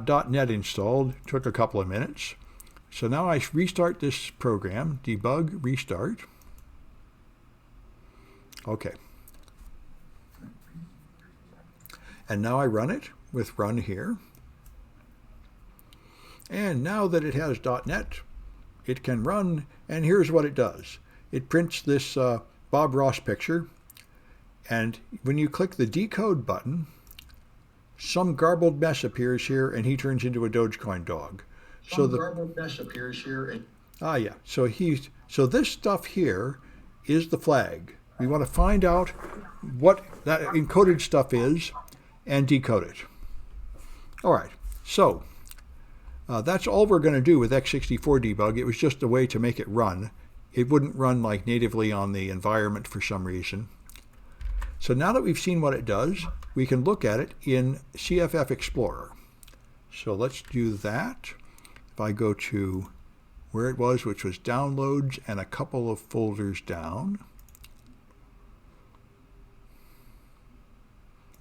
.NET installed. It took a couple of minutes. So now I restart this program, debug, restart. Okay. And now I run it with run here. And now that it has .NET, it can run, and here's what it does. It prints this Bob Ross picture, and when you click the decode button, some garbled mess appears here, and he turns into a Dogecoin dog. Garbled mess appears here. Yeah. So this stuff here is the flag. We want to find out what that encoded stuff is and decode it. All right. So that's all we're going to do with x64 debug. It was just a way to make it run. It wouldn't run like natively on the environment for some reason. So now that we've seen what it does, we can look at it in CFF Explorer. So let's do that. If I go to where it was, which was downloads and a couple of folders down,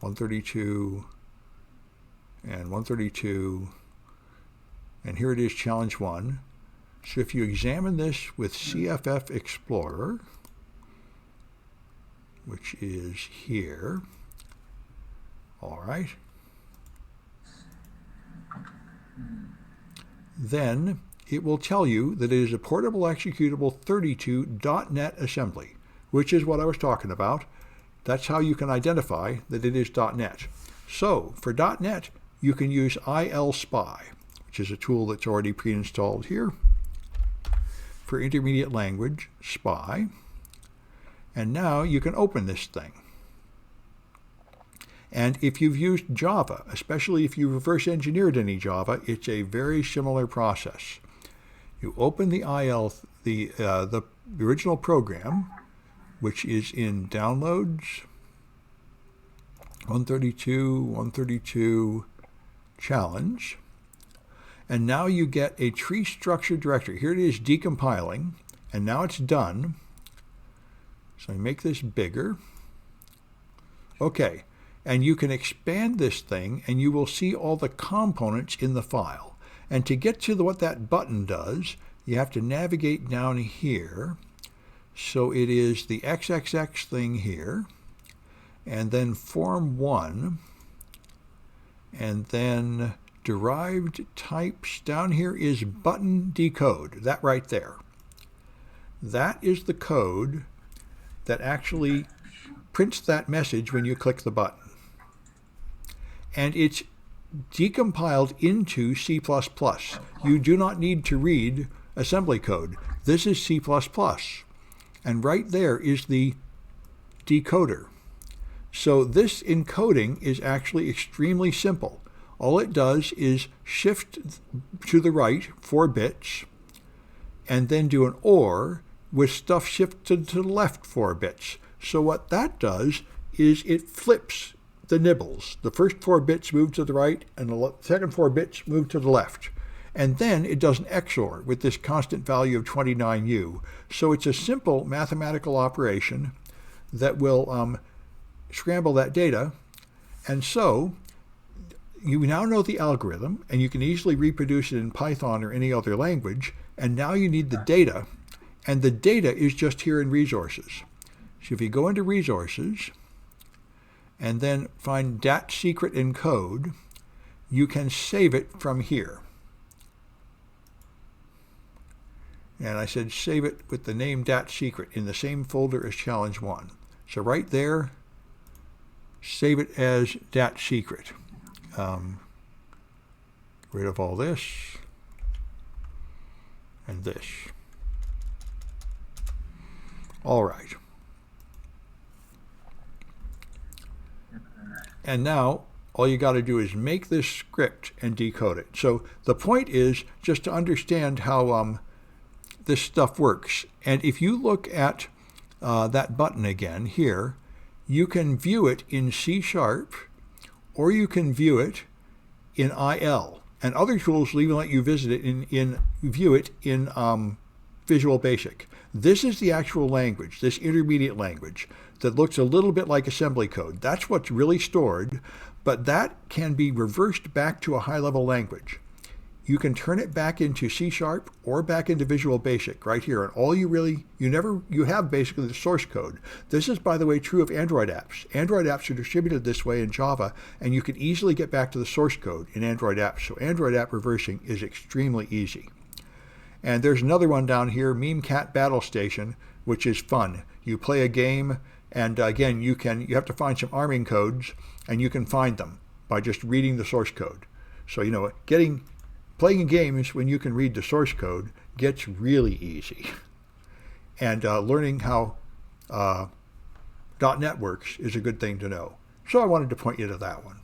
132 and 132, and here it is, challenge 1. So if you examine this with CFF Explorer, which is here, all right, then it will tell you that it is a portable executable 32 .NET assembly, which is what I was talking about. That's how you can identify that it is .NET. So for .NET, you can use ILSpy, which is a tool that's already pre-installed here. For intermediate language, SPY. And now you can open this thing. And if you've used Java, especially if you reverse engineered any Java, it's a very similar process. You open the the original program, which is in downloads, 132 challenge. And now you get a tree structure directory. Here it is decompiling, and now it's done. So I make this bigger. Okay, and you can expand this thing, and you will see all the components in the file. And to get to what that button does, you have to navigate down here. So it is the XXX thing here, and then form 1, and then derived types. Down here is button decode, that right there. That is the code that actually prints that message when you click the button. And it's decompiled into C++. You do not need to read assembly code. This is C++. And right there is the decoder. So this encoding is actually extremely simple. All it does is shift to the right 4 bits and then do an OR with stuff shifted to the left 4 bits. So what that does is it flips the nibbles. The first 4 bits move to the right and the second 4 bits move to the left. And then it does an XOR with this constant value of 29U. So it's a simple mathematical operation that will scramble that data. And so you now know the algorithm, and you can easily reproduce it in Python or any other language. And now you need the data, and the data is just here in resources. So if you go into resources and then find dat secret encode, you can save it from here. And I said save it with the name dat secret in the same folder as challenge 1. So right there, save it as dat secret. Rid of all this and this. All right. And now all you got to do is make this script and decode it. So the point is just to understand how this stuff works. And if you look at that button again here, you can view it in C#, or you can view it in IL. And other tools will even let you visit it view it in Visual Basic. This is the actual language, this intermediate language that looks a little bit like assembly code. That's what's really stored, but that can be reversed back to a high-level language. You can turn it back into C# or back into Visual Basic right here. And all you have basically the source code. This is, by the way, true of Android apps. Android apps are distributed this way in Java, and you can easily get back to the source code in Android apps. So Android app reversing is extremely easy. And there's another one down here, Meme Cat Battle Station, which is fun. You play a game, and again, you have to find some arming codes, and you can find them by just reading the source code. So, playing games when you can read the source code gets really easy. And learning how .NET works is a good thing to know. So I wanted to point you to that one.